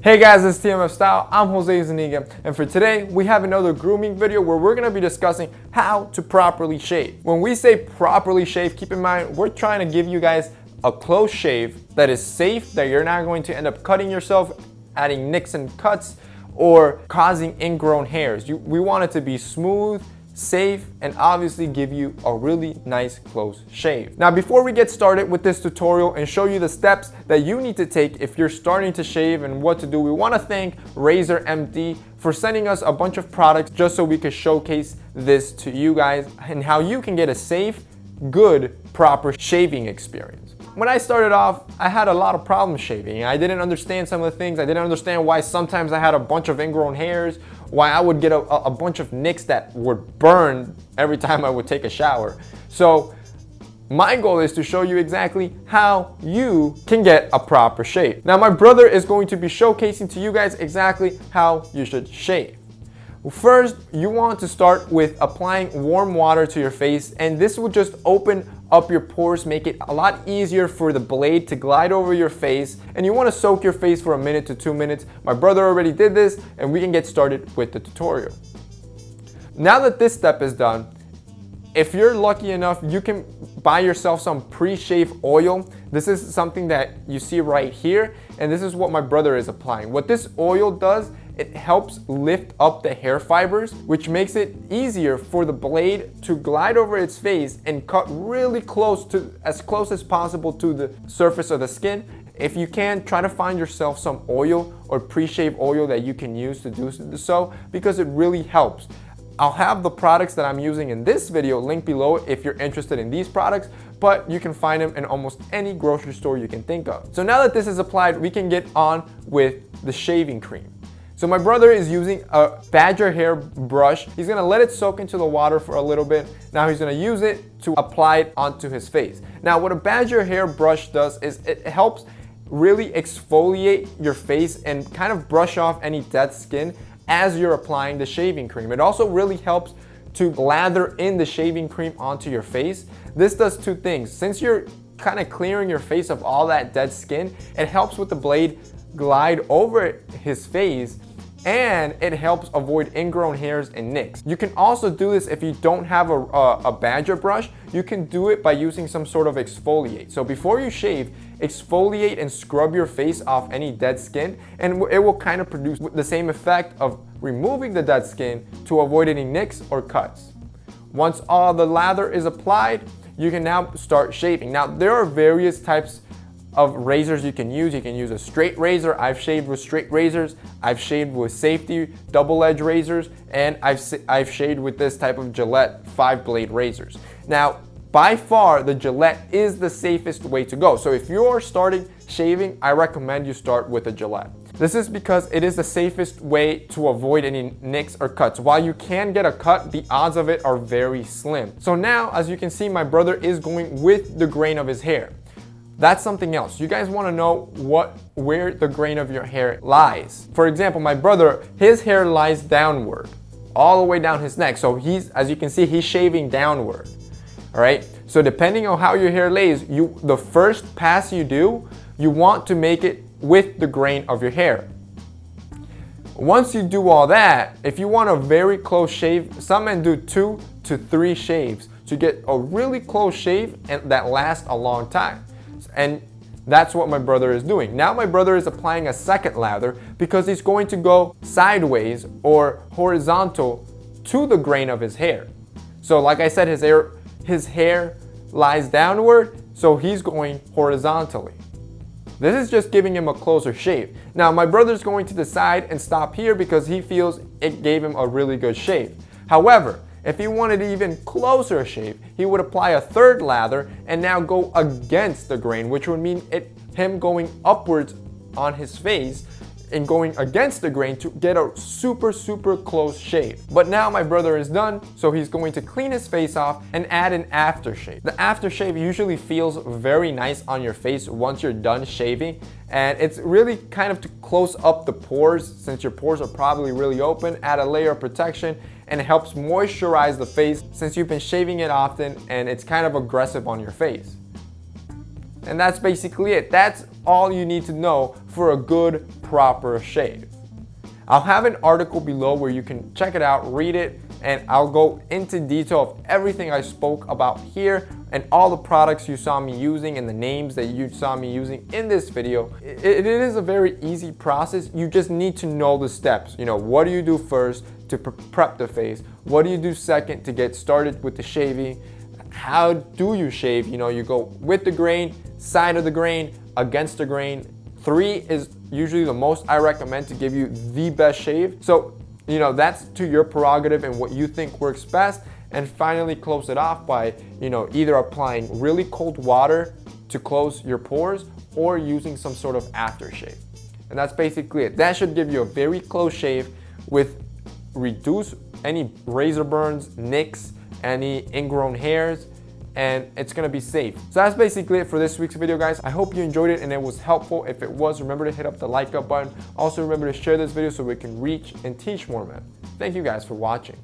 Hey guys, it's TMF Style. I'm Jose Zuniga, and for today we have another grooming video where we're going to be discussing how to properly shave. When we say properly shave, keep in mind we're trying to give you guys a close shave that is safe, that you're not going to end up cutting yourself, adding nicks and cuts, or causing ingrown hairs. We want it to be smooth, safe, and obviously give you a really nice close shave. Now, before we get started with this tutorial and show you the steps that you need to take if you're starting to shave and what to do, we want to thank Razor MD for sending us a bunch of products just so we could showcase this to you guys and how you can get a safe, good, proper shaving experience. When I started off, I had a lot of problems shaving. I didn't understand some of the things. I didn't understand why sometimes I had a bunch of ingrown hairs, why I would get a bunch of nicks that would burn every time I would take a shower. So my goal is to show you exactly how you can get a proper shave. Now, my brother is going to be showcasing to you guys exactly how you should shave. First, you want to start with applying warm water to your face, and this will just open up your pores, make it a lot easier for the blade to glide over your face, and you want to soak your face for 1 to 2 minutes. My brother already did this, and we can get started with the tutorial. Now that this step is done, if you're lucky enough, you can buy yourself some pre-shave oil. This is something that you see right here, and this is what my brother is applying. What this oil does, it helps lift up the hair fibers, which makes it easier for the blade to glide over its face and cut really close as possible to the surface of the skin. If you can, try to find yourself some oil or pre-shave oil that you can use to do so, because it really helps. I'll have the products that I'm using in this video linked below if you're interested in these products, but you can find them in almost any grocery store you can think of. So now that this is applied, we can get on with the shaving cream. So my brother is using a badger hair brush. He's gonna let it soak into the water for a little bit. Now he's gonna use it to apply it onto his face. Now what a badger hair brush does is it helps really exfoliate your face and kind of brush off any dead skin as you're applying the shaving cream. It also really helps to lather in the shaving cream onto your face. This does two things. Since you're kind of clearing your face of all that dead skin, it helps with the blade glide over his face, and it helps avoid ingrown hairs and nicks. You can also do this if you don't have a badger brush. You can do it by using some sort of exfoliate. So before you shave, exfoliate and scrub your face off any dead skin, and it will kind of produce the same effect of removing the dead skin to avoid any nicks or cuts. Once all the lather is applied, you can now start shaving. Now, there are various types of razors you can use. You can use a straight razor. I've shaved with straight razors. I've shaved with safety double-edge razors, and I've shaved with this type of Gillette 5-blade razors. Now, by far, the Gillette is the safest way to go. So if you're starting shaving, I recommend you start with a Gillette. This is because it is the safest way to avoid any nicks or cuts. While you can get a cut, the odds of it are very slim. So now, as you can see, my brother is going with the grain of his hair. That's something else. You guys want to know where the grain of your hair lies. For example, my brother, his hair lies downward, all the way down his neck. So as you can see, he's shaving downward. All right. So depending on how your hair lays, the first pass you do, you want to make it with the grain of your hair. Once you do all that, if you want a very close shave, some men do 2 to 3 shaves to get a really close shave and that lasts a long time. And that's what my brother is doing. Now my brother is applying a second lather because he's going to go sideways or horizontal to the grain of his hair. So like I said, his hair lies downward, so he's going horizontally. This is just giving him a closer shave. Now my brother's going to decide and stop here because he feels it gave him a really good shave. However, if he wanted an even closer shave, he would apply a third lather and now go against the grain, which would mean him going upwards on his face and going against the grain to get a super close shave. But now my brother is done, so he's going to clean his face off and add an aftershave. The aftershave usually feels very nice on your face once you're done shaving, and it's really kind of to close up the pores, since your pores are probably really open, add a layer of protection, and it helps moisturize the face since you've been shaving it often and it's kind of aggressive on your face. And that's basically it. That's all you need to know for a good, proper shave. I'll have an article below where you can check it out, read it, and I'll go into detail of everything I spoke about here and all the products you saw me using and the names that you saw me using in this video. It is a very easy process. You just need to know the steps. You know, what do you do first to prep the face? What do you do second to get started with the shaving? How do you shave? You know, you go with the grain, side of the grain, against the grain. 3 is usually the most I recommend to give you the best shave. So, you know, that's to your prerogative and what you think works best. And finally close it off by, you know, either applying really cold water to close your pores or using some sort of aftershave. And that's basically it. That should give you a very close shave with reduce any razor burns, nicks, any ingrown hairs, and it's gonna be safe. So that's basically it for this week's video, guys. I hope you enjoyed it and it was helpful. If it was, remember to hit up the like up button. Also remember to share this video so we can reach and teach more men. Thank you guys for watching.